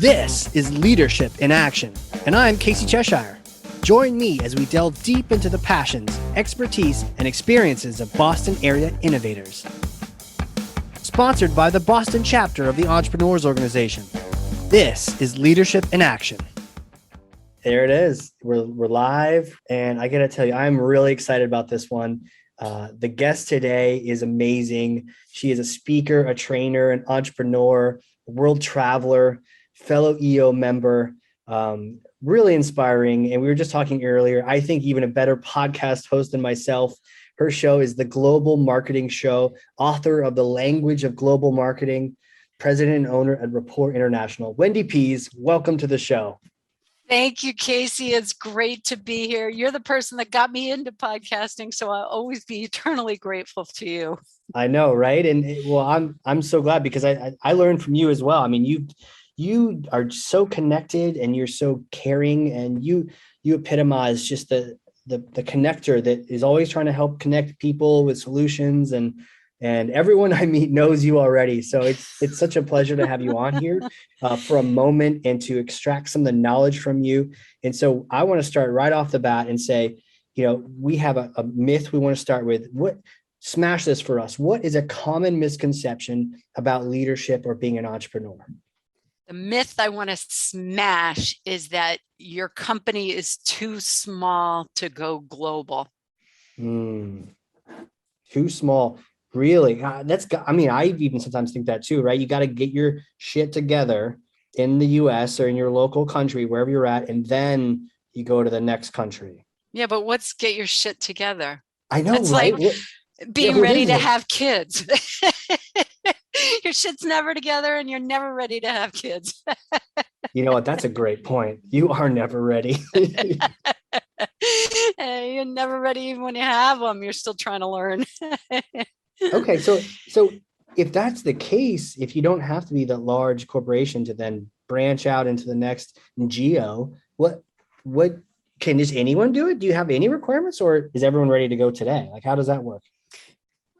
This is Leadership in Action, and I'm Casey Cheshire. Join me as we delve deep into the passions, expertise, and experiences of Boston area innovators. Sponsored by the Boston chapter of the Entrepreneurs Organization. This is Leadership in Action. There it is. We're live, and I got to tell you, I'm really excited about this one. The guest today is amazing. She is a speaker, a trainer, an entrepreneur, a world traveler, fellow EO member, really inspiring. And we were just talking earlier, I think even a better podcast host than myself. Her show is the Global Marketing Show, author of The Language of Global Marketing, president and owner at Rapport International. Wendy Pease, welcome to the show. Thank you, Casey. It's great to be here. You're the person that got me into podcasting, so I'll always be eternally grateful to you. I know, right? And well, I'm so glad because I learned from you as well. I mean, you are so connected and you're so caring, and you epitomize just the connector that is always trying to help connect people with solutions, and everyone I meet knows you already. So it's such a pleasure to have you on here for a moment and to extract some of the knowledge from you. And so I want to start right off the bat and say, we have a myth we want to start with. Smash this for us. What is a common misconception about leadership or being an entrepreneur? The myth I want to smash is that your company is too small to go global. Too small. Really? I even sometimes think that too, right? You got to get your shit together in the US or in your local country, wherever you're at, and then you go to the next country. Yeah, but what's get your shit together? I know, it's right? Like being ready to have kids. Your shit's never together and you're never ready to have kids. You know what? That's a great point. You are never ready. You're never ready even when you have them. You're still trying to learn. Okay, so if that's the case, if you don't have to be the large corporation to then branch out into the next geo, what can just anyone do it? Do you have any requirements, or is everyone ready to go today? Like, how does that work?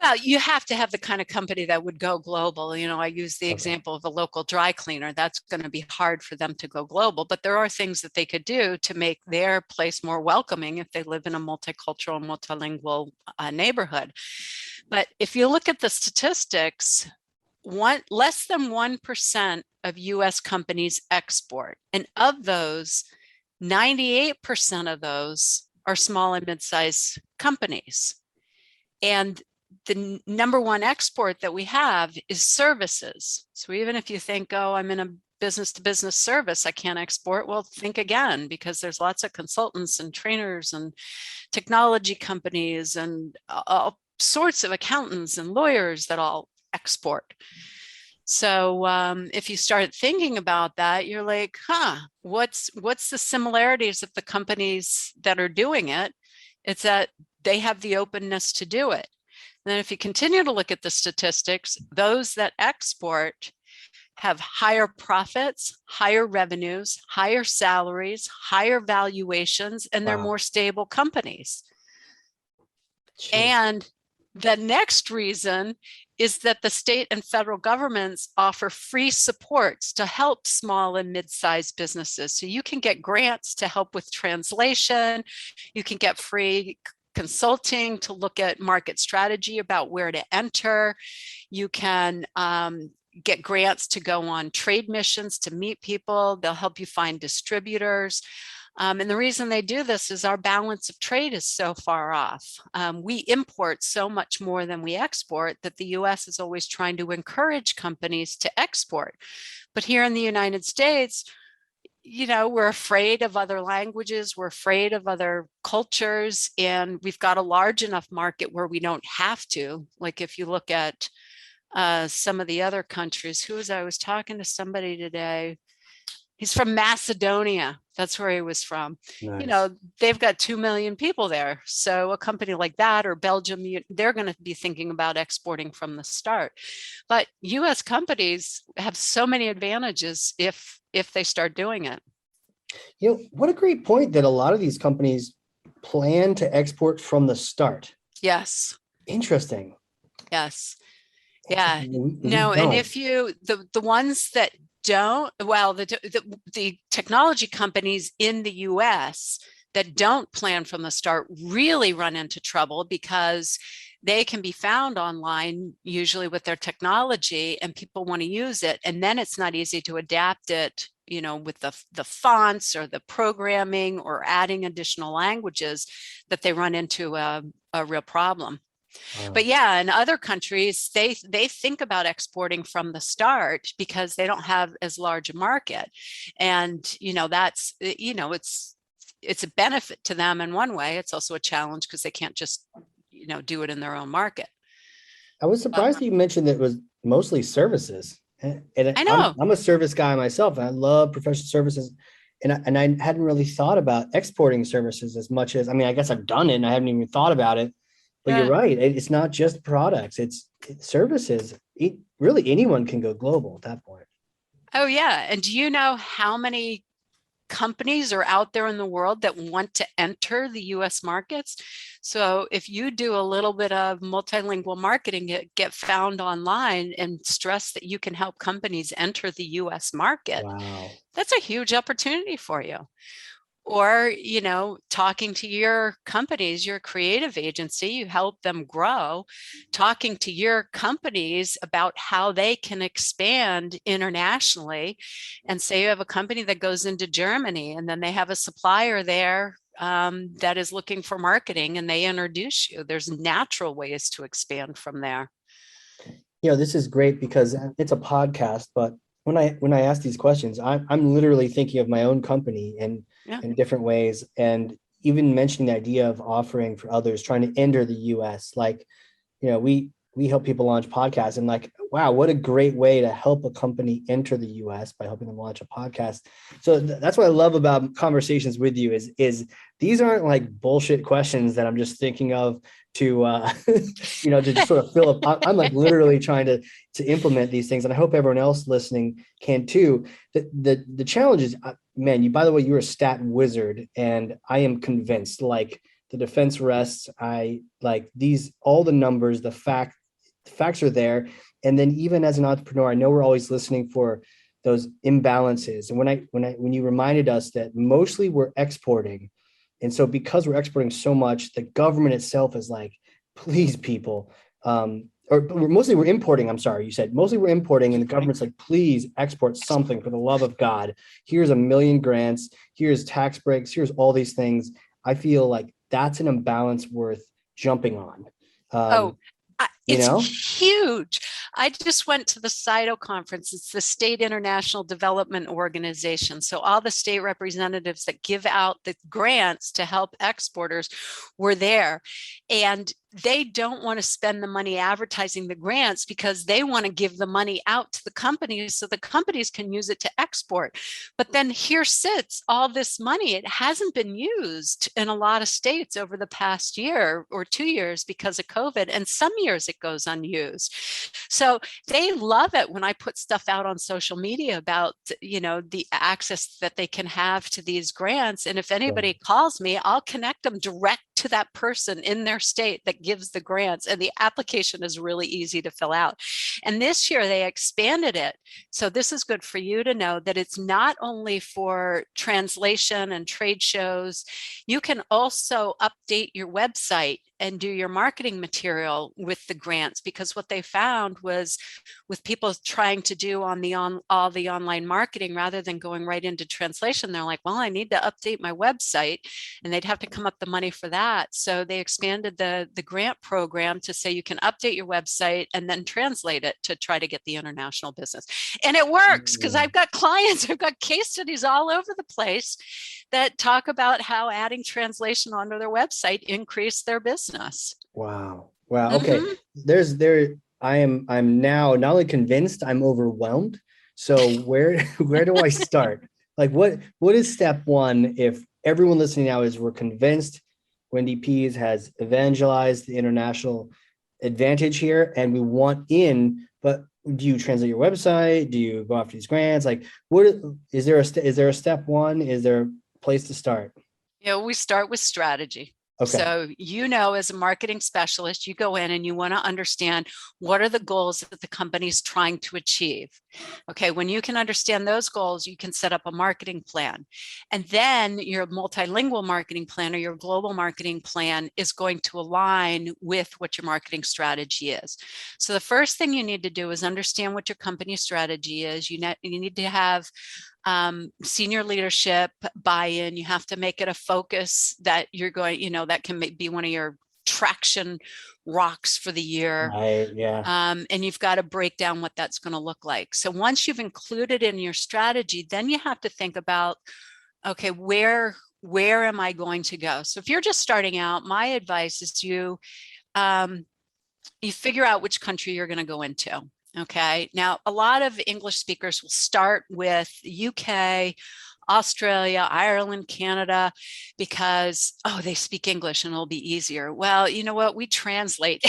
Well, you have to have the kind of company that would go global. I use the example of a local dry cleaner. That's going to be hard for them to go global, but there are things that they could do to make their place more welcoming if they live in a multicultural, multilingual neighborhood. But if you look at the statistics, less than 1% of US companies export. And of those, 98% of those are small and mid-sized companies. And the number one export that we have is services. So even if you think, I'm in a business to business service, I can't export. Well, think again, because there's lots of consultants and trainers and technology companies and all sorts of accountants and lawyers that all export. So if you start thinking about that, you're like, what's the similarities of the companies that are doing it? It's that they have the openness to do it. And then if you continue to look at the statistics, those that export have higher profits, higher revenues, higher salaries, higher valuations, and they're more stable companies. Jeez. And the next reason is that the state and federal governments offer free supports to help small and mid-sized businesses. So you can get grants to help with translation. You can get free consulting to look at market strategy about where to enter. You can get grants to go on trade missions to meet people. They'll help you find distributors. And the reason they do this is our balance of trade is so far off. We import so much more than we export that the US is always trying to encourage companies to export. But here in the United States, we're afraid of other languages, we're afraid of other cultures, and we've got a large enough market where we don't have to. Like if you look at some of the other countries, I was talking to somebody today. He's from Macedonia. That's where he was from. Nice. They've got 2 million people there. So a company like that, or Belgium, they're going to be thinking about exporting from the start. But US companies have so many advantages if they start doing it. What a great point that a lot of these companies plan to export from the start. Yes. Interesting. Yes. Yeah. No, and if the ones that don't, well, the technology companies in the US that don't plan from the start really run into trouble because they can be found online, usually with their technology, and people want to use it. And then it's not easy to adapt it, with the fonts or the programming or adding additional languages, that they run into a real problem. But yeah, in other countries, they think about exporting from the start because they don't have as large a market. And, that's, it's a benefit to them in one way. It's also a challenge because they can't just, do it in their own market. I was surprised that you mentioned that it was mostly services. And I know. I'm a service guy myself. And I love professional services. And I hadn't really thought about exporting services as much as, I guess I've done it and I haven't even thought about it. But You're right. It's not just products, it's services. Really, anyone can go global at that point. Oh, yeah. And do you know how many companies are out there in the world that want to enter the US markets? So if you do a little bit of multilingual marketing, get found online and stress that you can help companies enter the US market. Wow. That's a huge opportunity for you. Or, talking to your companies, your creative agency, you help them grow, talking to your companies about how they can expand internationally. And say you have a company that goes into Germany and then they have a supplier there that is looking for marketing and they introduce you. There's natural ways to expand from there. This is great because it's a podcast, but when I ask these questions, I'm literally thinking of my own company and in different ways. And even mentioning the idea of offering for others, trying to enter the US, we help people launch podcasts and wow, what a great way to help a company enter the US by helping them launch a podcast. So that's what I love about conversations with you is these aren't like bullshit questions that I'm just thinking of to, to just sort of fill up. I'm like literally trying to implement these things. And I hope everyone else listening can too. The challenge is, man, by the way, you're a stat wizard. And I am convinced the defense rests. I like these, all the numbers, the facts are there. And then even as an entrepreneur, I know we're always listening for those imbalances. And when you reminded us that mostly we're exporting, and so because we're exporting so much, the government itself is like, please, people, mostly we're importing. I'm sorry, you said mostly we're importing, and the government's like, please export something for the love of God. Here's 1 million grants. Here's tax breaks. Here's all these things. I feel like that's an imbalance worth jumping on. It's huge. I just went to the CITO conference. It's the State International Development Organization. So all the state representatives that give out the grants to help exporters were there. And they don't want to spend the money advertising the grants because they want to give the money out to the companies so the companies can use it to export. But then here sits all this money. It hasn't been used in a lot of states over the past year or 2 years because of COVID. And some years it goes unused. So they love it when I put stuff out on social media about, the access that they can have to these grants. And if anybody calls me, I'll connect them direct to that person in their state that gives the grants. And the application is really easy to fill out. And this year they expanded it. So this is good for you to know that it's not only for translation and trade shows. You can also update your website and do your marketing material with the grants, because what they found was with people trying to do all the online marketing rather than going right into translation, they're like, well, I need to update my website, and they'd have to come up the money for that. So they expanded the grant program to say you can update your website and then translate it to try to get the international business. And it works because I've got clients, I've got case studies all over the place that talk about how adding translation onto their website increased their business. Wow. Okay. I'm now not only convinced, I'm overwhelmed. So where do I start? Like what is step one if everyone listening now we're convinced Wendy Pease has evangelized the international advantage here and we want in, but do you translate your website? Do you go after these grants? Like what is there a step one? Is there a place to start? We start with strategy. Okay. So, as a marketing specialist, you go in and you want to understand what are the goals that the company's trying to achieve. Okay, when you can understand those goals, you can set up a marketing plan. And then your multilingual marketing plan or your global marketing plan is going to align with what your marketing strategy is. So the first thing you need to do is understand what your company strategy is. You need to have senior leadership buy-in. You have to make it a focus that you're going, that can be one of your traction rocks for the year. Right, yeah. And you've got to break down what that's going to look like. So once you've included in your strategy, then you have to think about, okay, where am I going to go? So if you're just starting out, my advice is you figure out which country you're going to go into. Okay. Now, a lot of English speakers will start with UK, Australia, Ireland, Canada, because, they speak English and it'll be easier. Well, you know what? We translate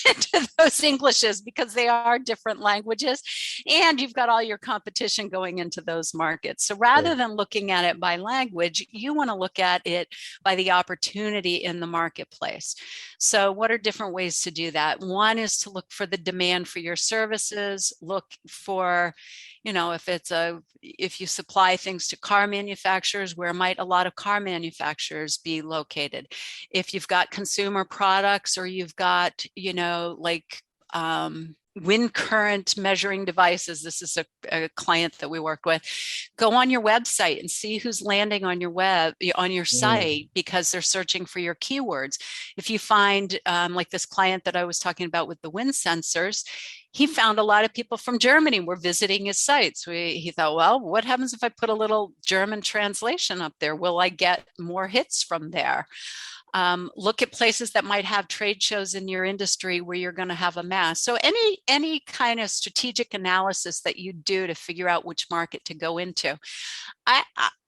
into those Englishes because they are different languages, and you've got all your competition going into those markets. So rather than looking at it by language, you want to look at it by the opportunity in the marketplace. So what are different ways to do that? One is to look for the demand for your services, look for, if you supply things to car manufacturers, where might a lot of car manufacturers be located? If you've got consumer products, or you've got, wind current measuring devices. This is a client that we work with. Go on your website and see who's landing on your site, because they're searching for your keywords. If you find, like this client that I was talking about with the wind sensors, he found a lot of people from Germany were visiting his sites. He thought, well, what happens if I put a little German translation up there? Will I get more hits from there? Look at places that might have trade shows in your industry where you're going to have a mass. So any kind of strategic analysis that you do to figure out which market to go into.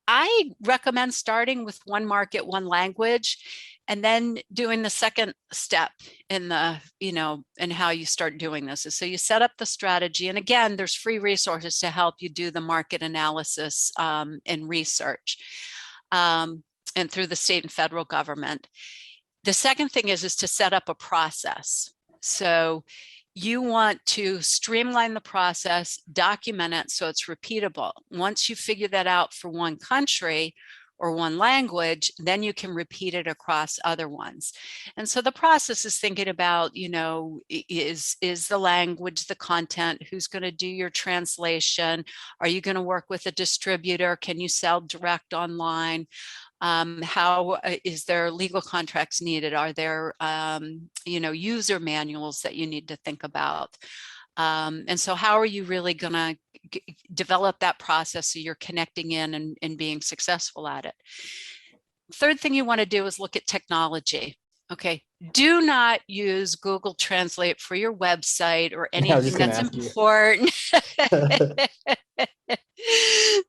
I recommend starting with one market, one language, and then doing the second step in in how you start doing this. So you set up the strategy. And again, there's free resources to help you do the market analysis and research. And through the state and federal government. The second thing is to set up a process. So you want to streamline the process, document it so it's repeatable. Once you figure that out for one country or one language, then you can repeat it across other ones. And so the process is thinking about, is the language, the content, who's going to do your translation? Are you going to work with a distributor? Can you sell direct online? How is there legal contracts needed? Are there, user manuals that you need to think about? And so how are you really going to develop that process so you're connecting in and being successful at it? Third thing you want to do is look at technology. Okay. Do not use Google Translate for your website or anything that's important.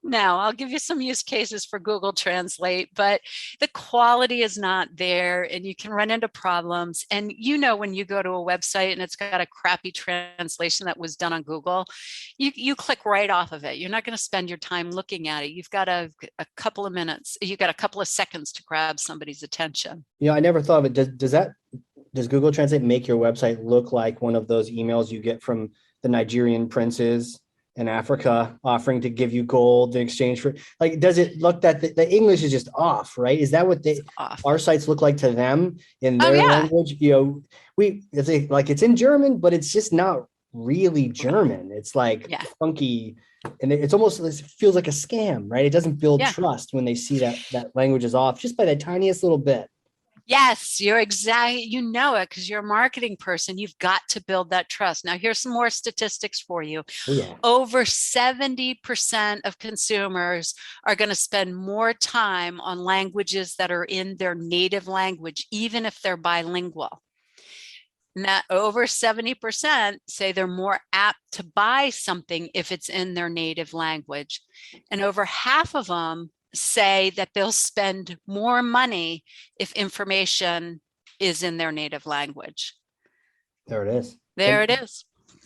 Now, I'll give you some use cases for Google Translate, but the quality is not there and you can run into problems. And when you go to a website and it's got a crappy translation that was done on Google, you click right off of it. You're not going to spend your time looking at it. You've got a couple of minutes, you've got a couple of seconds to grab somebody's attention. I never thought of it. Does Google Translate make your website look like one of those emails you get from the Nigerian princes in Africa offering to give you gold in exchange for, does it look that the English is just off, right? Is that what our sites look like to them in their language? It's in German, but it's just not really German. It's funky, and it feels like a scam, right? It doesn't build trust when they see that language is off just by the tiniest little bit. Yes, you're exactly, it because you're a marketing person. You've got to build that trust. Now, here's some more statistics for you. Oh, yeah. Over 70% of consumers are going to spend more time on languages that are in their native language, even if they're bilingual. Now, over 70% say they're more apt to buy something if it's in their native language. And over half of them say that they'll spend more money if information is in their native language. There it is. It is.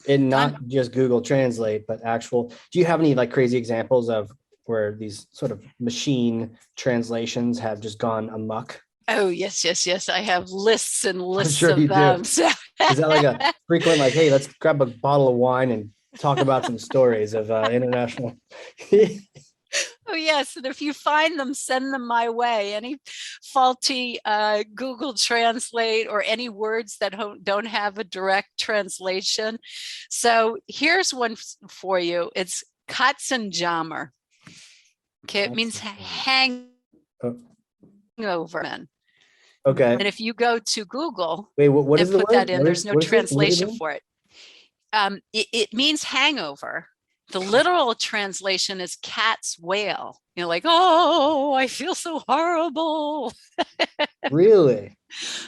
And not just Google Translate, but do you have any crazy examples of where these sort of machine translations have just gone amok Oh, yes, yes, yes. I have lists and I'm lists sure you of do. them. So Is that like a frequent, like, hey, let's grab a bottle of wine and talk about some stories of international? oh, yes. And if you find them, send them my way. Any faulty Google Translate or any words that don't have a direct translation. So here's one for you. It's Katzenjammer. Okay, it means hangover. Okay. And if you go to Google Wait, what and is the put word? that in, there's no What is it? What does it translation mean? for it. It means hangover. The literal translation is cat's wail. You know, like, oh, I feel so horrible. Really?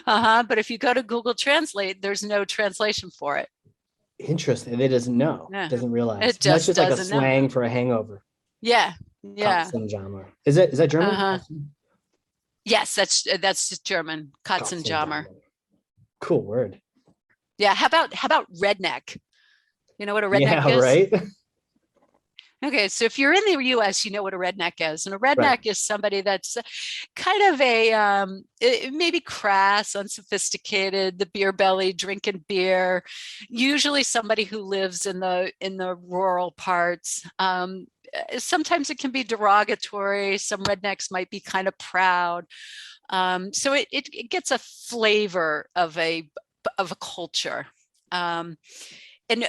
But if you go to Google Translate, there's no translation for it. Interesting. It doesn't know. Yeah. Doesn't realize. It And that's just just like a doesn't know. slang for a hangover. Yeah. Yeah. Katzenjammer. Is that German? Yes, that's just German. Katzenjammer. Cool word. Yeah. How about redneck? You know what a redneck is? Right. Okay, so if you're in the US, you know what a redneck is. And a redneck is somebody that's kind of a maybe crass, unsophisticated, the beer belly, drinking beer, usually somebody who lives in the rural parts. Sometimes it can be derogatory. Some rednecks might be kind of proud. So it gets a flavor of a culture. And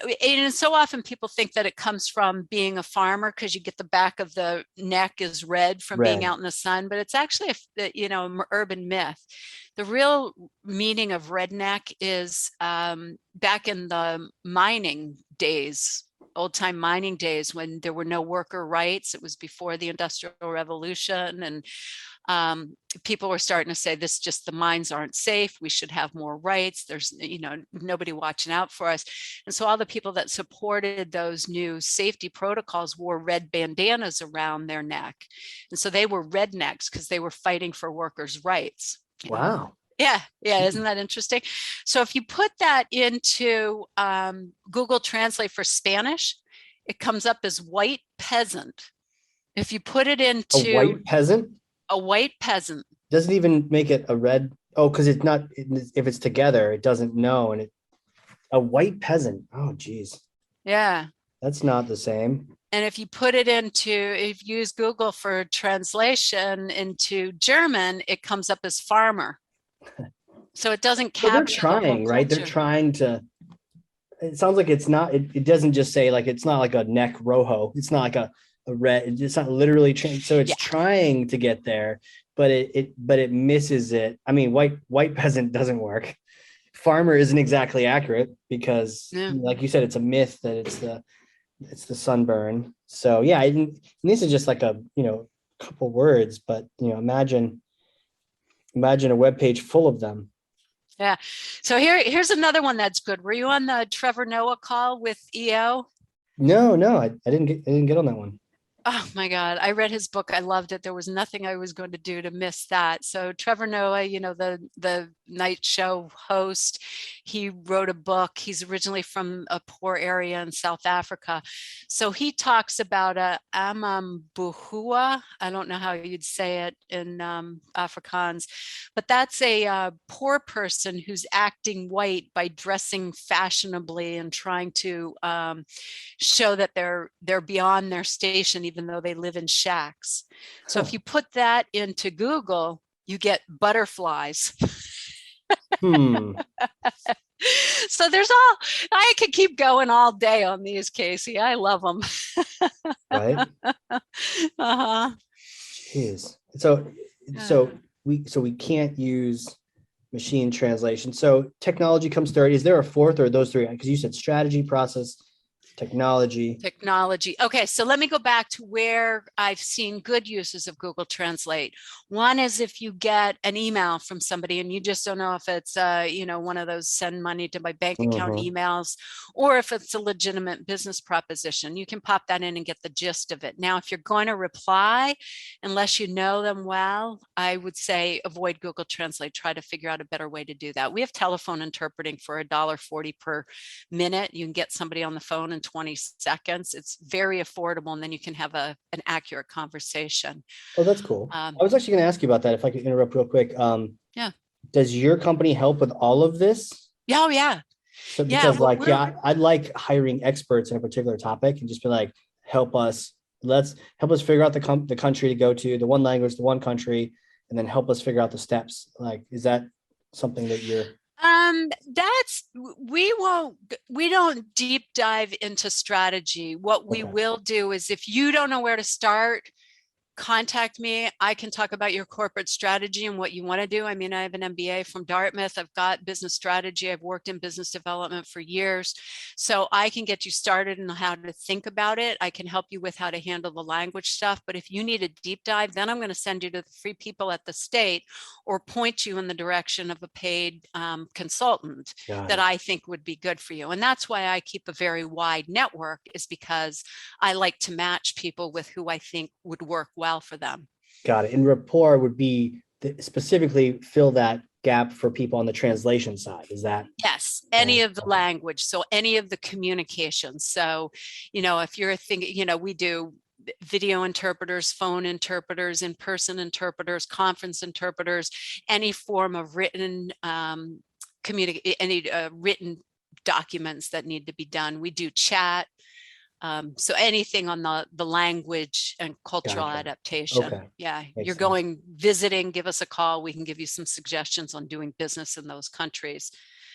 so often people think that it comes from being a farmer because you get the back of the neck is red from being out in the sun, but it's actually an urban myth. The real meaning of redneck is back in the mining days, old time mining days, when there were no worker rights. It was before the Industrial Revolution, and people were starting to say the mines aren't safe. We should have more rights. There's, nobody watching out for us. And so all the people that supported those new safety protocols wore red bandanas around their neck. And so they were rednecks because they were fighting for workers' rights. Wow. Yeah. Isn't that interesting? So if you put that into Google Translate for Spanish, it comes up as white peasant. If you put it into a white peasant, doesn't even make it a red. Oh, because it's not. If it's together, it doesn't know. And a white peasant. Oh, geez. Yeah. That's not the same. And if you use Google for translation into German, it comes up as farmer. So it doesn't capture. They're trying, right? They're trying to. It sounds like it's not. It doesn't just say like it's not like a neck rojo. It's not like a red. It's not literally changed. So it's trying to get there, but it misses it. I mean, white peasant doesn't work. Farmer isn't exactly accurate because, like you said, it's a myth that it's the sunburn. So yeah, and this is just like a couple words, but imagine a web page full of them. Yeah. So here's another one that's good. Were you on the Trevor Noah call with EO? No, I didn't get on that one. Oh my God. I read his book. I loved it. There was nothing I was going to do to miss that. So Trevor Noah, the night show host, he wrote a book. He's originally from a poor area in South Africa. So he talks about a amambuhua. I don't know how you'd say it in Afrikaans, but that's a poor person who's acting white by dressing fashionably and trying to show that they're beyond their station, even though they live in shacks. So if you put that into Google, you get butterflies. So I could keep going all day on these, Casey. I love them. Right. Jeez. So we can't use machine translation. So technology comes third. Is there a fourth, or those three? Because you said strategy, process, technology. Okay, so let me go back to where I've seen good uses of Google Translate. One is if you get an email from somebody and you just don't know if it's one of those send money to my bank account emails, or if it's a legitimate business proposition, you can pop that in and get the gist of it. Now, if you're going to reply, unless you know them well, I would say avoid Google Translate. Try to figure out a better way to do that. We have telephone interpreting for $1.40 per minute. You can get somebody on the phone and 20 seconds. It's very affordable, and then you can have an accurate conversation. Oh, that's cool. I was actually going to ask you about that, if I could interrupt real quick. Yeah. Does your company help with all of this? Oh, yeah. So because I'd like hiring experts in a particular topic and just be like, let's help us figure out the country to go to, the one language, the one country, and then help us figure out the steps. Like, is that something that you're... We don't deep dive into strategy. What we will do is, if you don't know where to start, contact me. I can talk about your corporate strategy and what you want to do. I mean, I have an MBA from Dartmouth. I've got business strategy. I've worked in business development for years. So I can get you started on how to think about it. I can help you with how to handle the language stuff. But if you need a deep dive, then I'm going to send you to the free people at the state, or point you in the direction of a paid consultant that I think would be good for you. And that's why I keep a very wide network, is because I like to match people with who I think would work well for them. Got it. And rapport would be specifically fill that gap for people on the translation side. Is that? Yes. Any of the language. So any of the communication. So, if you're thinking, we do video interpreters, phone interpreters, in-person interpreters, conference interpreters, any form of written written documents that need to be done. We do chat. So anything on the language and cultural adaptation. Yeah. Makes You're going visiting, give us a call. We can give you some suggestions on doing business in those countries.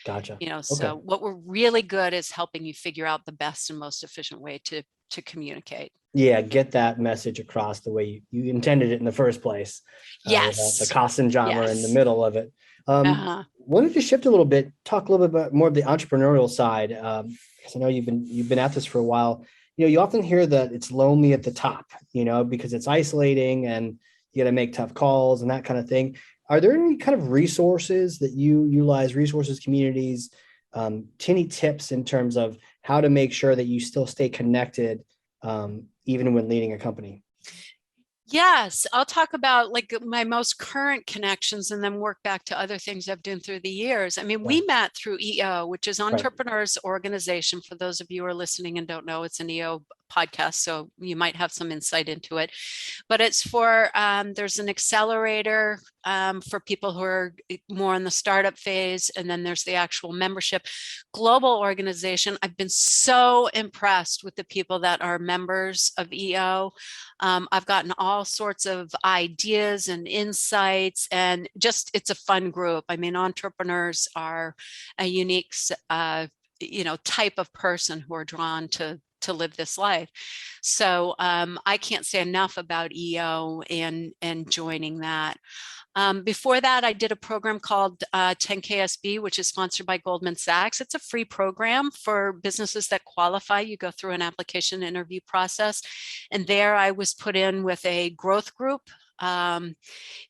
Gotcha. So what we're really good is helping you figure out the best and most efficient way to communicate. Yeah. Get that message across the way you intended it in the first place. Yes. The cost and genre in the middle of it. Wanted to shift a little bit, talk a little bit about more of the entrepreneurial side. Because I know you've been at this for a while. You often hear that it's lonely at the top, because it's isolating and you got to make tough calls and that kind of thing. Are there any kind of resources that you utilize, communities, any tips in terms of how to make sure that you still stay connected, even when leading a company? Yes, I'll talk about my most current connections and then work back to other things I've done through the years. I mean, we met through EO, which is Entrepreneurs Organization. For those of you who are listening and don't know, it's an EO podcast, so you might have some insight into it. But it's for, there's an accelerator for people who are more in the startup phase, and then there's the actual membership global organization. I've been so impressed with the people that are members of EO. I've gotten all sorts of ideas and insights, and just, it's a fun group. I mean, entrepreneurs are a unique, type of person who are drawn to live this life. So I can't say enough about EO and joining that. Before that, I did a program called 10KSB, which is sponsored by Goldman Sachs. It's a free program for businesses that qualify. You go through an application interview process. And there I was put in with a growth group,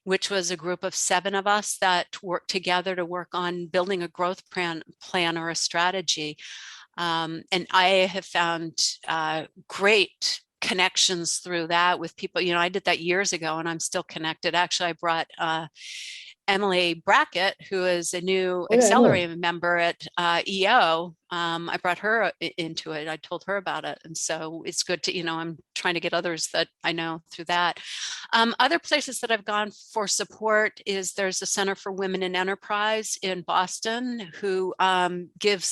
which was a group of 7 of us that worked together to work on building a growth plan or a strategy. And I have found great connections through that with people. I did that years ago and I'm still connected. Actually, I brought Emily Brackett, who is a new accelerator member at EO. I brought her into it. I told her about it. And so it's good to, I'm trying to get others that I know through that. Other places that I've gone for support is there's a Center for Women in Enterprise in Boston who they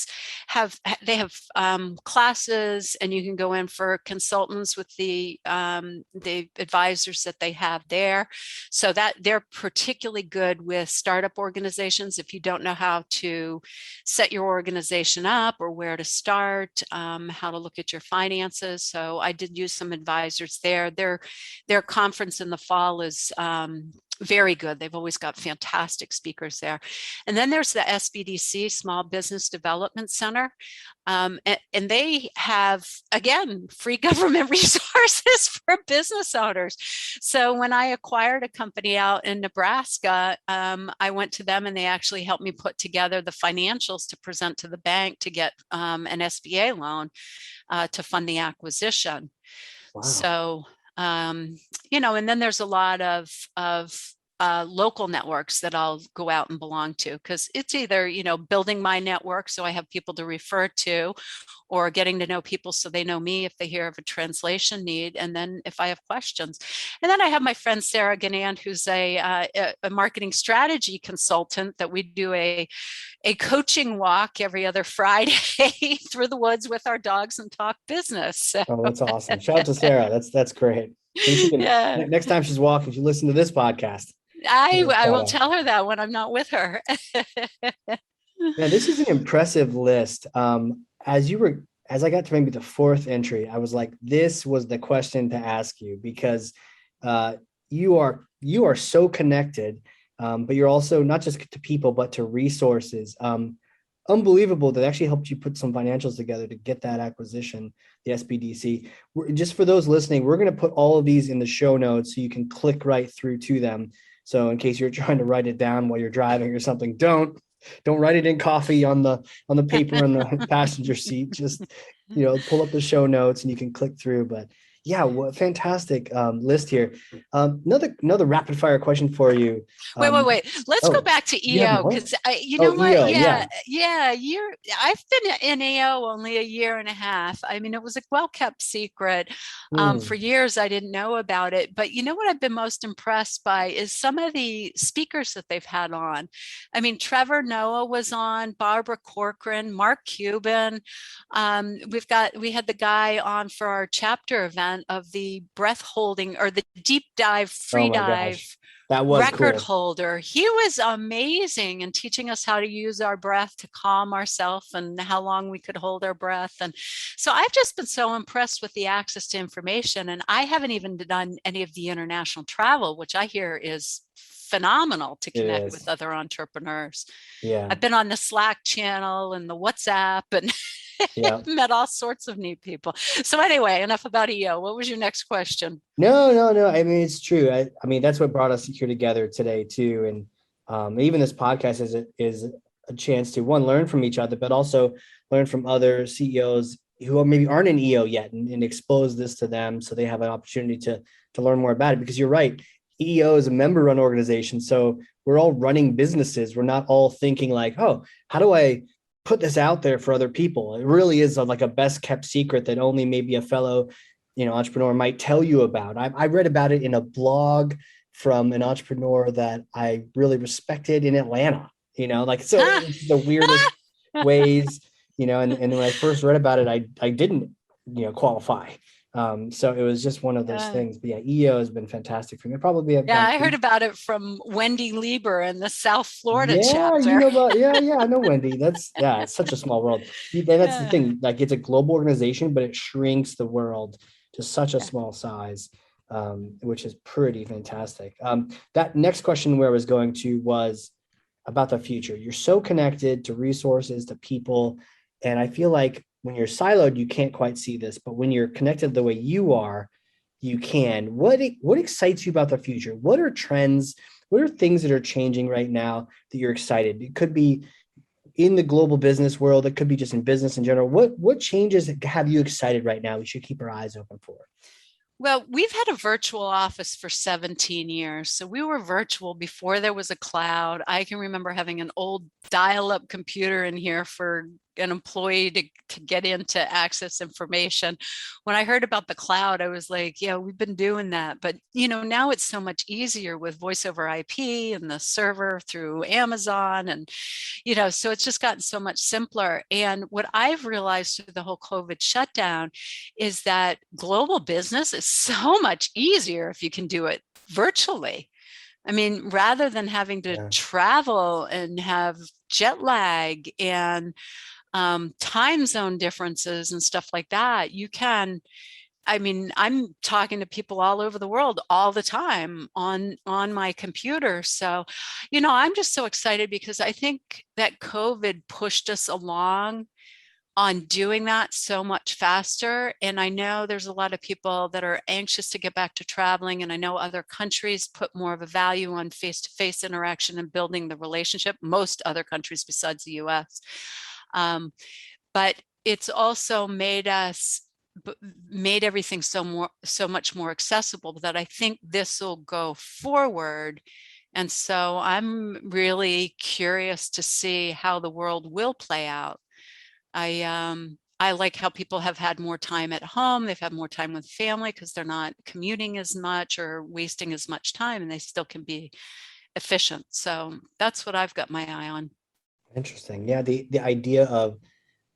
have classes, and you can go in for consultants with the advisors that they have there. So that they're particularly good with startup organizations. If you don't know how to set your organization up or where to start, how to look at your finances. So I did use some advisors there. Their conference in the fall is very good. They've always got fantastic speakers there. And then there's the SBDC, Small Business Development Center. And they have, again, free government resources for business owners. So when I acquired a company out in Nebraska, I went to them and they actually helped me put together the financials to present to the bank to get an SBA loan to fund the acquisition. Wow. So, and then there's a lot of local networks that I'll go out and belong to, because it's either, building my network so I have people to refer to, or getting to know people so they know me if they hear of a translation need, and then if I have questions. And then I have my friend Sarah Ganand, who's a marketing strategy consultant, that we do a coaching walk every other Friday through the woods with our dogs and talk business. Oh, that's awesome. Shout out to Sarah. That's great. Maybe she can, Yeah. next time she's walking, she listen to this podcast. I will tell her that when I'm not with her. Yeah, this is an impressive list. As I got to maybe the fourth entry, I was like, this was the question to ask you, because you are so connected, but you're also not just to people, but to resources. Unbelievable that actually helped you put some financials together to get that acquisition, the SBDC. Just for those listening, we're going to put all of these in the show notes so you can click right through to them. So in case you're trying to write it down while you're driving or something, don't write it in coffee on the paper in the passenger seat. Just, pull up the show notes and you can click through. But yeah, what fantastic list here. Another rapid fire question for you. Wait. Let's go back to EO, because what? EO, yeah. I've been in EO only a year and a half. I mean, it was a well-kept secret. For years, I didn't know about it. But you know what I've been most impressed by is some of the speakers that they've had on. I mean, Trevor Noah was on, Barbara Corcoran, Mark Cuban. We had the guy on for our chapter event of the breath holding, or the deep dive, free dive. That was record cool. holder. He was amazing in teaching us how to use our breath to calm ourselves and how long we could hold our breath. And so I've just been so impressed with the access to information. And I haven't even done any of the international travel, which I hear is phenomenal to connect with other entrepreneurs. Yeah. I've been on the Slack channel and the WhatsApp, and met all sorts of neat people. So anyway, enough about EO. What was your next question? No. I mean, it's true. I mean, that's what brought us here together today too. And even this podcast is a chance to, one, learn from each other, but also learn from other CEOs who maybe aren't in EO yet, and expose this to them so they have an opportunity to learn more about it. Because you're right, EO is a member-run organization, so we're all running businesses. We're not all thinking like, oh, how do I put this out there for other people? It really is like a best kept secret that only maybe a fellow, entrepreneur might tell you about. I read about it in a blog from an entrepreneur that I really respected in Atlanta. It's the weirdest ways. And when I first read about it, I didn't, qualify. So it was just one of those things. But yeah, EO has been fantastic for me. I heard about it from Wendy Lieber in the South Florida chapter. I know Wendy. It's such a small world. That's the thing. Like, it's a global organization, but it shrinks the world to such a small size, which is pretty fantastic. That next question where I was going to was about the future. You're so connected to resources, to people, and I feel like when you're siloed, you can't quite see this, but when you're connected the way you are, you can. What excites you about the future? What are trends? What are things that are changing right now that you're excited? It could be in the global business world. It could be just in business in general. What changes have you excited right now we should keep our eyes open for? Well, we've had a virtual office for 17 years. So we were virtual before there was a cloud. I can remember having an old dial-up computer in here for an employee to get in to access information. When I heard about the cloud, I was like, yeah, we've been doing that. But, now it's so much easier with voice over IP and the server through Amazon. And, so it's just gotten so much simpler. And what I've realized through the whole COVID shutdown is that global business is so much easier if you can do it virtually. I mean, rather than having to travel and have jet lag and time zone differences and stuff like that, I'm talking to people all over the world all the time on my computer. So, I'm just so excited because I think that COVID pushed us along on doing that so much faster. And I know there's a lot of people that are anxious to get back to traveling. And I know other countries put more of a value on face-to-face interaction and building the relationship, most other countries besides the US. But it's also made everything so much more accessible that I think this will go forward. And so I'm really curious to see how the world will play out. I like how people have had more time at home. They've had more time with family because they're not commuting as much or wasting as much time, and they still can be efficient. So that's what I've got my eye on. Interesting. Yeah, the idea of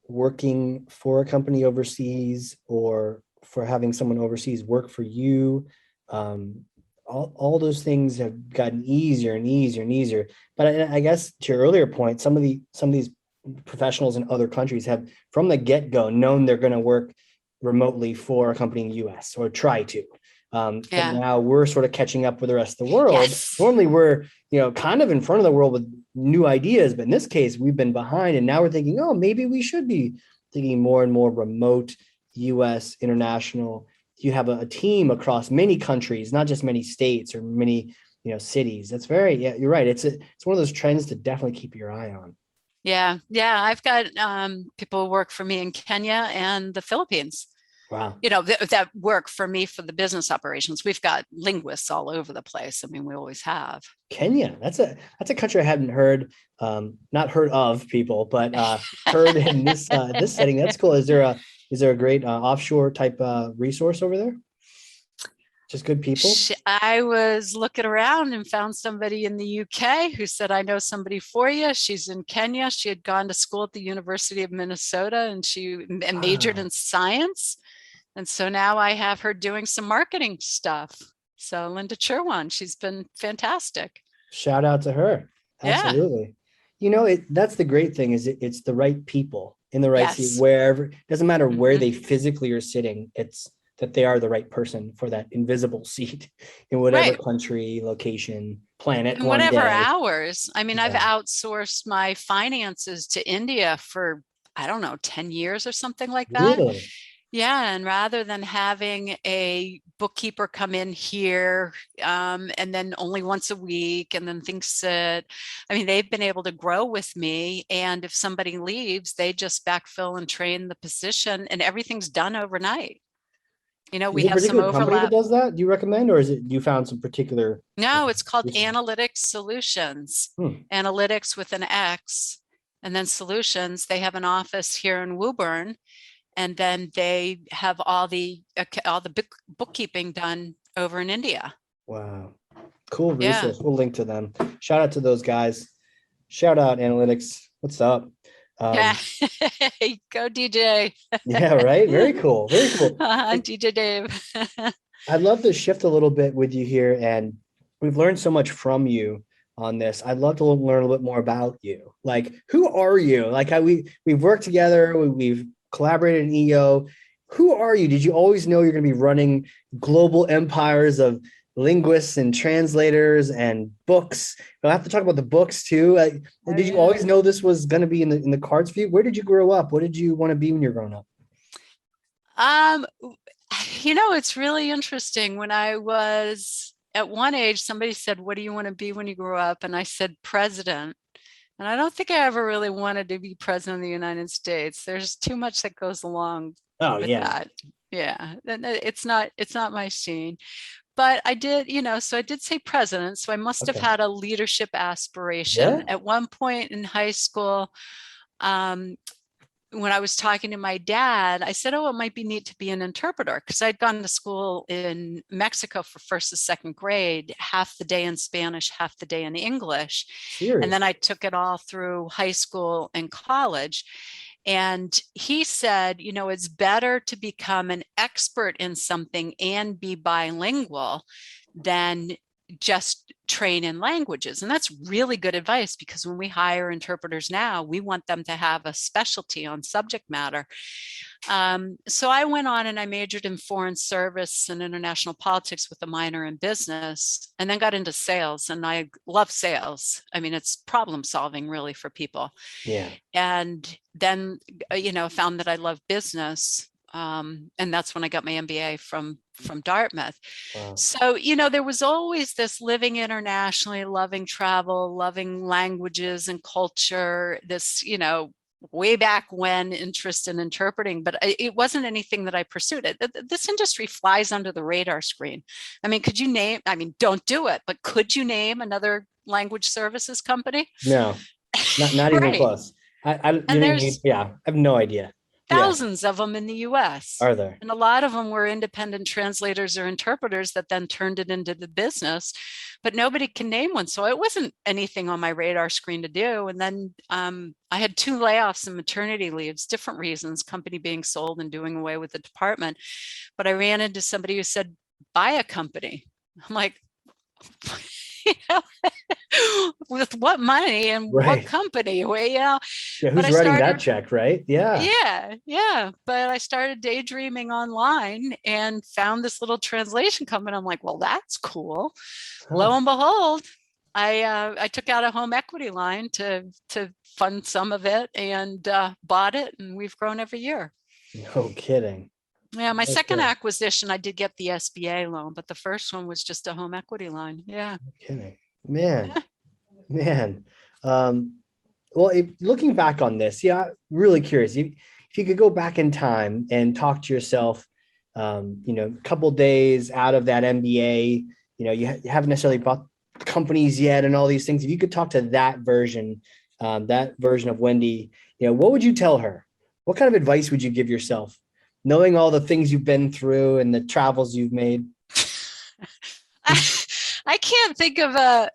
working for a company overseas or for having someone overseas work for you, all those things have gotten easier and easier and easier. But I guess to your earlier point, some of these professionals in other countries have from the get-go known they're going to work remotely for a company in the US or try to. But now we're sort of catching up with the rest of the world. Yes. Normally we're, kind of in front of the world with new ideas, but in this case, we've been behind. And now we're thinking, oh, maybe we should be thinking more and more remote, US, international. You have a team across many countries, not just many states or many, cities. That's you're right. It's one of those trends to definitely keep your eye on. Yeah. I've got people who work for me in Kenya and the Philippines. Wow. That work for me for the business operations. We've got linguists all over the place. I mean, we always have. Kenya, that's a country I hadn't heard, not heard of people, but heard in this setting. That's cool. Is there a great offshore type resource over there? Just good people? I was looking around and found somebody in the UK who said, I know somebody for you. She's in Kenya. She had gone to school at the University of Minnesota and she majored in science. And so now I have her doing some marketing stuff. So Linda Cherwan, she's been fantastic. Shout out to her. Absolutely. Yeah. That's the great thing is it's the right people in the right seat, wherever, it doesn't matter where they physically are sitting. It's that they are the right person for that invisible seat in whatever country, location, planet, and whatever hours. I mean, I've outsourced my finances to India for, I don't know, 10 years or something like that. Really? Yeah. And rather than having a bookkeeper come in here and then only once a week and then things sit, I mean, they've been able to grow with me. And if somebody leaves, they just backfill and train the position and everything's done overnight. We have some overlap. Company that does that? Do you recommend, or you found some particular? No, it's called Analytics Solutions. Analytics with an X, and then Solutions. They have an office here in Woburn, and then they have all the bookkeeping done over in India. Wow, cool resource. We'll link to them. Shout out to those guys. Shout out Analytics. What's up? Go DJ. Yeah, right. Very cool. Very cool. DJ Dave. I'd love to shift a little bit with you here, and we've learned so much from you on this. I'd love to learn a little bit more about you. Like, who are you? Like, we've worked together. We've collaborated in EO. Who are you? Did you always know you're going to be running global empires of linguists and translators and books? We'll have to talk about the books too. Did you always know this was going to be in the cards for you? Where did you grow up? What did you want to be when you were growing up? It's really interesting. When I was at one age, somebody said, what do you want to be when you grow up? And I said, president. And I don't think I ever really wanted to be president of the United States. There's too much that goes along with that. Yeah. It's not my scene. But I did, so I did say president. So I must have had a leadership aspiration. Yeah. At one point in high school, when I was talking to my dad, I said, it might be neat to be an interpreter, because I'd gone to school in Mexico for first and second grade, half the day in Spanish, half the day in English. Seriously? And then I took it all through high school and college. And he said, it's better to become an expert in something and be bilingual than just train in languages. And that's really good advice, because when we hire interpreters now, we want them to have a specialty on subject matter. So I went on and I majored in foreign service and international politics with a minor in business, and then got into sales. And I love sales. I mean, it's problem solving really for people. Yeah. And then, found that I love business. And that's when I got my MBA from Dartmouth. Wow. So, there was always this living internationally, loving travel, loving languages and culture, this, way back when interest in interpreting, but it wasn't anything that I pursued. This industry flies under the radar screen. I mean, don't do it, but could you name another language services company? No, not even Right. close. And there's I have no idea. thousands of them in the US. Are there? And a lot of them were independent translators or interpreters that then turned it into the business, but nobody can name one. So it wasn't anything on my radar screen to do. And then I had 2 layoffs and maternity leaves, different reasons, company being sold and doing away with the department. But I ran into somebody who said, buy a company. I'm like, with what money and what company? Well, who's writing that check, right? Yeah. But I started daydreaming online and found this little translation company. I'm like, well, that's cool. Lo and behold, I took out a home equity line to fund some of it and bought it, and we've grown every year. No kidding. Yeah, my second acquisition, I did get the SBA loan, but the first one was just a home equity line. Yeah. No kidding. Man. Well, looking back on this, really curious. If you could go back in time and talk to yourself, a couple days out of that MBA, you haven't necessarily bought companies yet and all these things. If you could talk to that version of Wendy, what would you tell her? What kind of advice would you give yourself, knowing all the things you've been through and the travels you've made? I can't think of a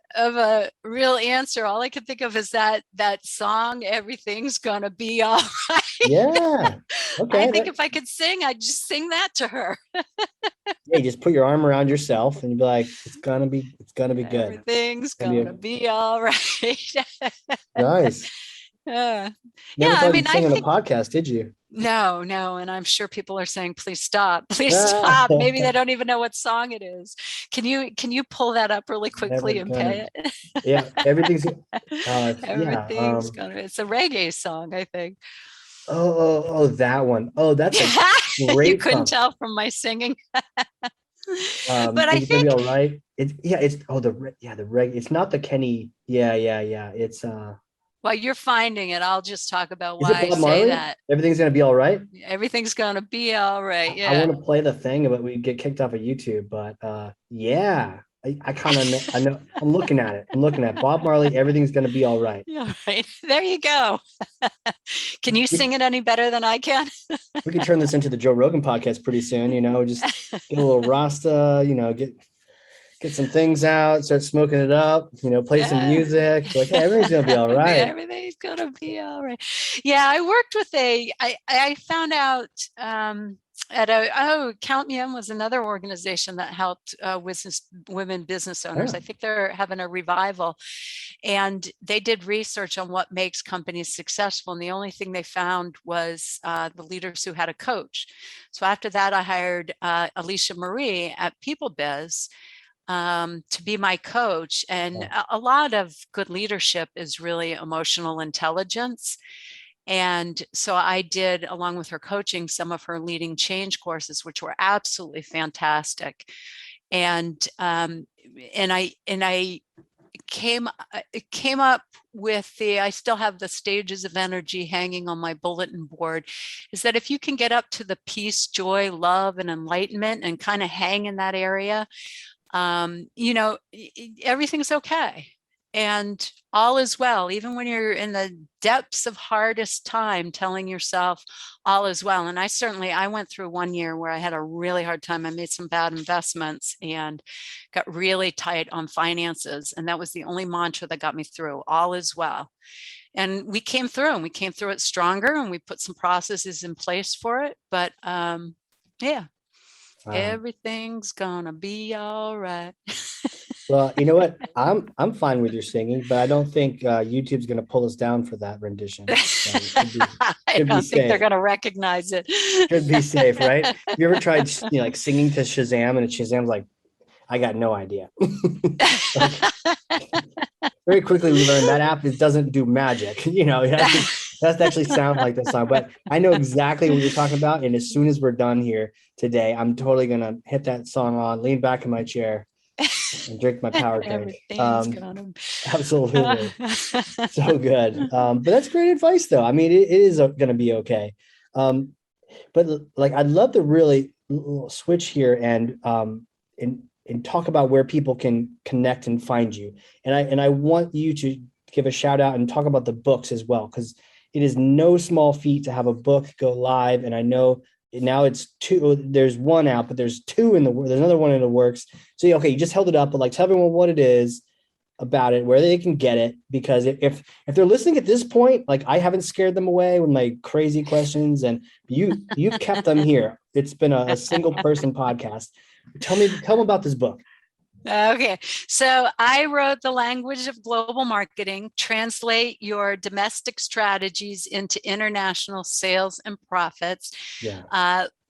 real answer. All I can think of is that song, Everything's Gonna Be All Right. Yeah. Okay. I think if I could sing, I'd just sing that to her. You just put your arm around yourself and you'd be like, it's gonna be good. Everything's gonna be all right. Nice. Never thought you'd sing on a podcast, did you? No. And I'm sure people are saying, please stop. Maybe they don't even know what song it is. Can you pull that up really quickly and play it? Yeah. Everything's it's a reggae song, I think. Oh, that one. Oh, that's a great You couldn't tell from my singing. But I think be all right. The reggae. It's not the Kenny. Yeah. It's While you're finding it, I'll just talk about why I say Marley? that. Everything's gonna be all right. Everything's gonna be all right. Yeah. I want to play the thing, but we get kicked off of YouTube. But I kind of I know. I'm looking at it. Bob Marley. Everything's gonna be all right. Yeah, right. There you go. Can you sing it any better than I can? We could turn this into the Joe Rogan podcast pretty soon. Just get a little Rasta. Get some things out, start smoking it up, play some music. Like, hey, everything's going to be all right. Everything's going to be all right. Yeah, I worked with I found out Count Me In was another organization that helped women business owners. I think they're having a revival. And they did research on what makes companies successful. And the only thing they found was the leaders who had a coach. So after that, I hired Alicia Marie at People Biz to be my coach. And a lot of good leadership is really emotional intelligence. And so I did, along with her coaching, some of her leading change courses, which were absolutely fantastic. And I came up with I still have the stages of energy hanging on my bulletin board, is that if you can get up to the peace, joy, love, and enlightenment and kind of hang in that area, everything's okay and all is well, even when you're in the depths of hardest time, telling yourself all is well. And I went through 1 year where I had a really hard time. I made some bad investments and got really tight on finances. And that was the only mantra that got me through. All is well. And we came through it stronger, and we put some processes in place for it. But everything's gonna be all right. Well, you know what? I'm fine with your singing, but I don't think YouTube's gonna pull us down for that rendition. So I don't think they're gonna recognize it. Should be safe, right? Have you ever tried like singing to Shazam, and Shazam's like, I got no idea. Very quickly we learned that app doesn't do magic. It has to actually sound like the song. But I know exactly what you're talking about. And as soon as we're done here today, I'm totally gonna hit that song on, lean back in my chair, and drink my power drink. Absolutely. So good. But that's great advice, though. I mean, it is going to be okay. But like, I'd love to really switch here and and talk about where people can connect and find you. And I want you to give a shout out and talk about the books as well, because it is no small feat to have a book go live. And I know now it's 2, there's 1 out, but there's 2 there's another one in the works. So, okay, you just held it up, but like, tell everyone what it is about it, where they can get it, because if they're listening at this point, like, I haven't scared them away with my crazy questions, and you kept them here. It's been a single person podcast. Tell them about this book. Okay, so I wrote The Language of Global Marketing: Translate Your Domestic Strategies into International Sales and Profits.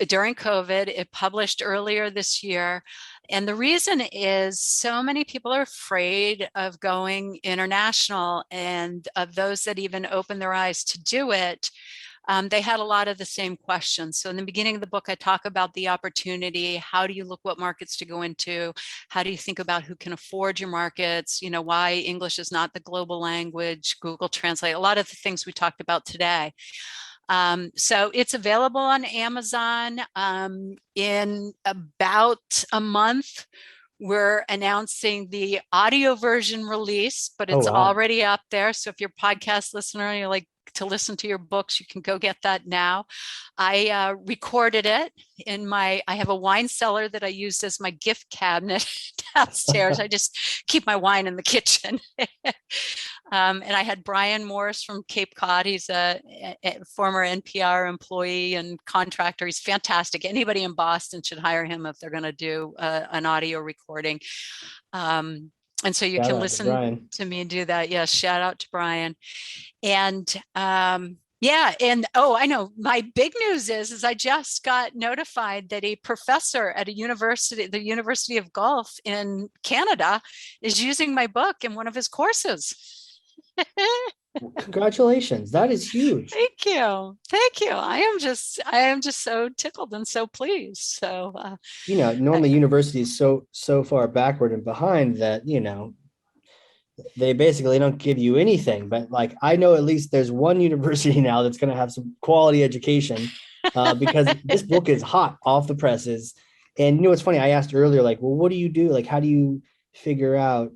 During COVID. It published earlier this year. And the reason is so many people are afraid of going international, and of those that even open their eyes to do it. They had a lot of the same questions. So in the beginning of the book, I talk about the opportunity. How do you look what markets to go into? How do you think about who can afford your markets? You know, why English is not the global language, Google Translate, a lot of the things we talked about today. So it's available on Amazon in about a month. We're announcing the audio version release, but it's already up there. So if you're a podcast listener and you're like to listen to your books, you can go get that now. I recorded it I have a wine cellar that I used as my gift cabinet downstairs. I just keep my wine in the kitchen. And I had Brian Morris from Cape Cod. He's a former NPR employee and contractor. He's fantastic. Anybody in Boston should hire him if they're going to do an audio recording. And so you can listen to me and do that. Yes, shout out to Brian. And I know my big news is I just got notified that a professor at the University of Guelph in Canada is using my book in one of his courses. Congratulations. That is huge. Thank you. I am just so tickled and so pleased. So normally university is so far backward and behind that, they basically don't give you anything. But like, I know at least there's one university now that's going to have some quality education because this book is hot off the presses. And it's funny, I asked earlier, like, well, what do you do? Like, how do you figure out,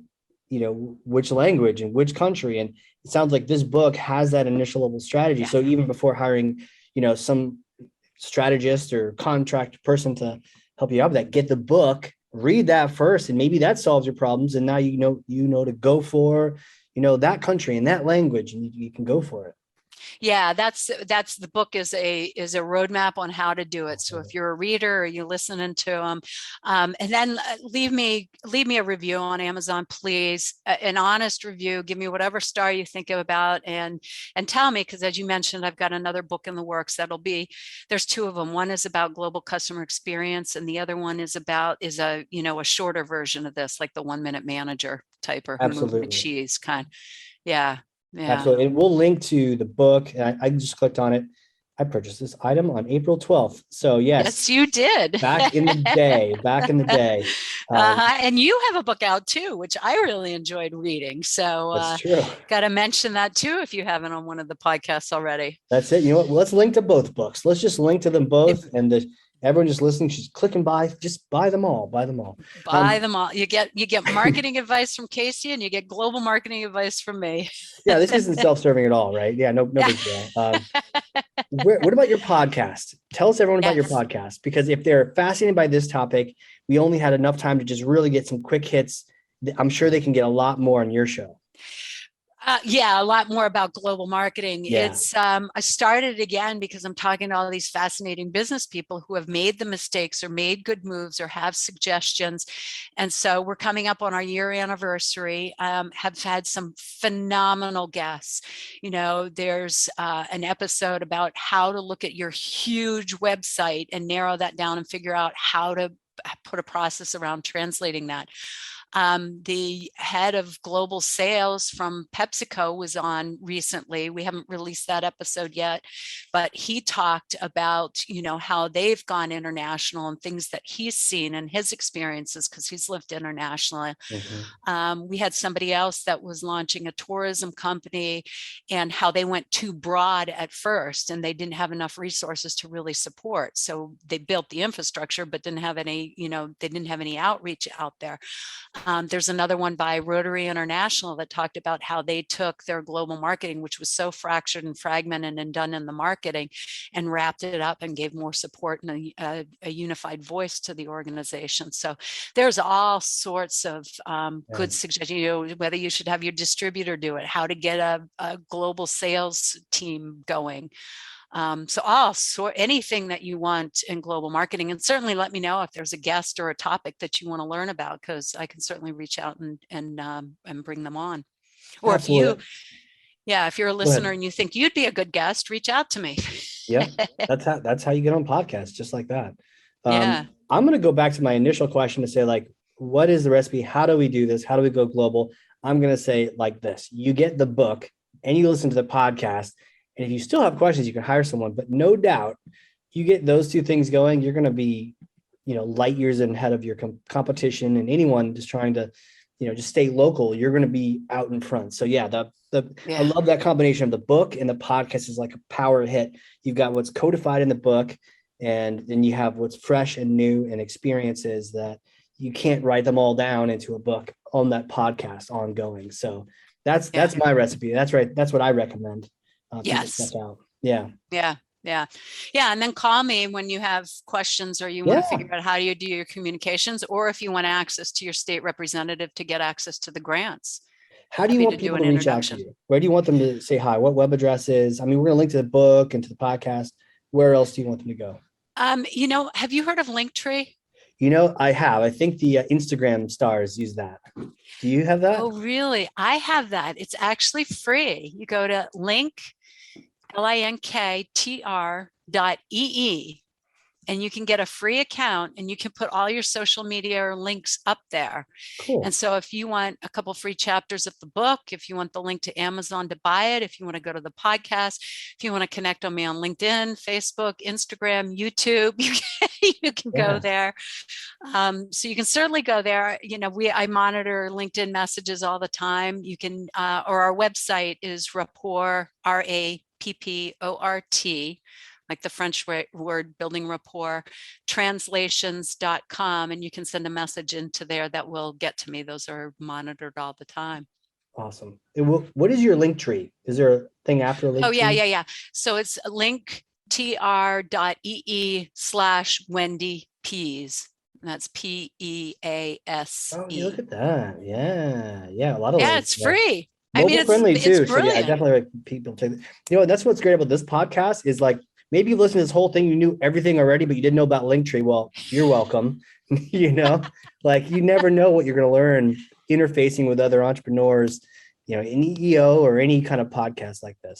which language and which country? And it sounds like this book has that initial level strategy. Yeah. So even before hiring, some strategist or contract person to help you out with that, get the book, read that first, and maybe that solves your problems. And now you know to go for, that country and that language, and you can go for it. Yeah, that's the book is a roadmap on how to do it. So if you're a reader or you're listening to them, and then leave me a review on Amazon, please, an honest review. Give me whatever star you think about, and tell me, because as you mentioned, I've got another book in the works there's 2 of them. One is about global customer experience, and the other one is a shorter version of this, like the 1-minute manager type, or who moved the cheese kind. Yeah. Yeah. Absolutely. And we'll link to the book. I just clicked on it. I purchased this item on April 12th. So yes, you did. Back in the day. And you have a book out too, which I really enjoyed reading. So that's true. Got to mention that too, if you haven't on one of the podcasts already. That's it. You know what? Let's link to both books. Let's just link to them both. Everyone just listening, she's clicking buy, just buy them all. Buy them all. You get marketing advice from Casey, and you get global marketing advice from me. Yeah, this isn't self-serving at all, right? Yeah, no big deal. What about your podcast? Tell us everyone about your podcast, because if they're fascinated by this topic, we only had enough time to just really get some quick hits. I'm sure they can get a lot more on your show. A lot more about global marketing. Yeah. It's I started again because I'm talking to all these fascinating business people who have made the mistakes or made good moves or have suggestions. And so we're coming up on our year anniversary. Have had some phenomenal guests. There's an episode about how to look at your huge website and narrow that down and figure out how to put a process around translating that. The head of global sales from PepsiCo was on recently. We haven't released that episode yet, but he talked about, how they've gone international and things that he's seen and his experiences because he's lived internationally. We had somebody else that was launching a tourism company and how they went too broad at first and they didn't have enough resources to really support. So they built the infrastructure, but didn't have any, they didn't have any outreach out there. There's another one by Rotary International that talked about how they took their global marketing, which was so fractured and fragmented and done in the marketing, and wrapped it up and gave more support and a unified voice to the organization. So there's all sorts of good suggestions, whether you should have your distributor do it, how to get a global sales team going. So anything that you want in global marketing, and certainly let me know if there's a guest or a topic that you want to learn about, because I can certainly reach out and bring them on. Or Absolutely. if you're a listener and you think you'd be a good guest, reach out to me. Yeah, that's how you get on podcasts, just like that. Yeah. I'm going to go back to my initial question to say, like, what is the recipe? How do we do this? How do we go global? I'm going to say like this: you get the book and you listen to the podcast. And if you still have questions, you can hire someone, but no doubt you get those two things going, you're going to be, light years ahead of your competition, and anyone just trying to, just stay local, you're going to be out in front. So yeah, I love that combination of the book and the podcast is like a power hit. You've got what's codified in the book, and then you have what's fresh and new and experiences that you can't write them all down into a book on that podcast ongoing. So that's my recipe. That's right. That's what I recommend. Yes. Yeah. And then call me when you have questions or you want to figure out how you do your communications, or if you want access to your state representative to get access to the grants. How do you want people to reach out to you? Where do you want them to say hi? What web addresses? I mean, we're going to link to the book and to the podcast. Where else do you want them to go? Have you heard of Linktree? I have. I think the Instagram stars use that. Do you have that? Oh, really? I have that. It's actually free. You go to linktr.ee and you can get a free account and you can put all your social media or links up there. Cool. And so if you want a couple free chapters of the book, if you want the link to Amazon to buy it, if you want to go to the podcast, if you want to connect on me on LinkedIn, Facebook, Instagram, YouTube, you can go there. So you can certainly go there. I monitor LinkedIn messages all the time. You can, or our website is Rapport, RAPPORT, like the French word building rapport, translations.com. And you can send a message into there that will get to me. Those are monitored all the time. Awesome. What is your link tree? Is there a thing after link tree? Yeah. So it's linktr.ee/Wendy Pease. And that's Pease. Oh, look at that. Yeah. A lot of it's free. Mobile friendly too. It's brilliant. So I definitely like people take it. That's what's great about this podcast is like, maybe you listen to this whole thing, you knew everything already, but you didn't know about Linktree. Well, you're welcome. Like you never know what you're going to learn interfacing with other entrepreneurs, in EEO or any kind of podcast like this.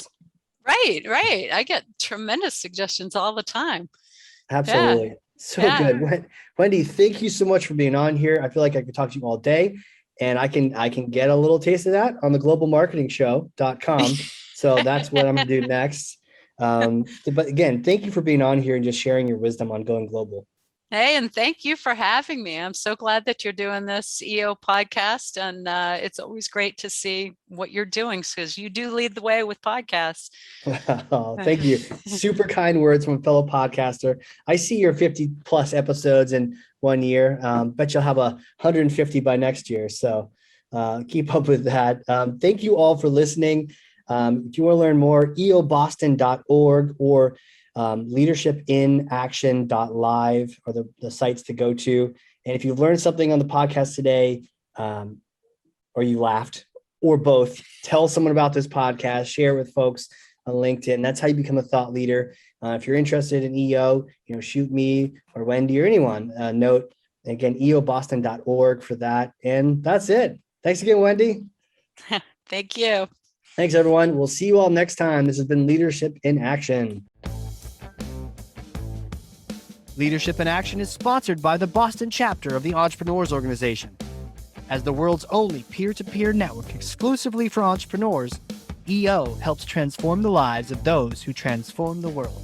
Right. I get tremendous suggestions all the time. Absolutely. Yeah. So good. Wendy, thank you so much for being on here. I feel like I could talk to you all day, and I can get a little taste of that on the globalmarketingshow.com. So that's what I'm going to do next. But again, thank you for being on here and just sharing your wisdom on going global. Hey, and thank you for having me. I'm so glad that you're doing this EO podcast, and it's always great to see what you're doing because you do lead the way with podcasts. Oh, thank you. Super kind words from a fellow podcaster. I see your 50 plus episodes in 1 year. Bet you'll have 150 by next year. So keep up with that. Thank you all for listening. If you want to learn more, eoboston.org or leadershipinaction.live are the sites to go to. And if you've learned something on the podcast today, or you laughed, or both, tell someone about this podcast, share it with folks on LinkedIn. That's how you become a thought leader. If you're interested in EO, shoot me or Wendy or anyone a note. Again, eoboston.org for that. And that's it. Thanks again, Wendy. Thank you. Thanks, everyone. We'll see you all next time. This has been Leadership in Action. Leadership in Action is sponsored by the Boston chapter of the Entrepreneurs Organization. As the world's only peer-to-peer network exclusively for entrepreneurs, EO helps transform the lives of those who transform the world.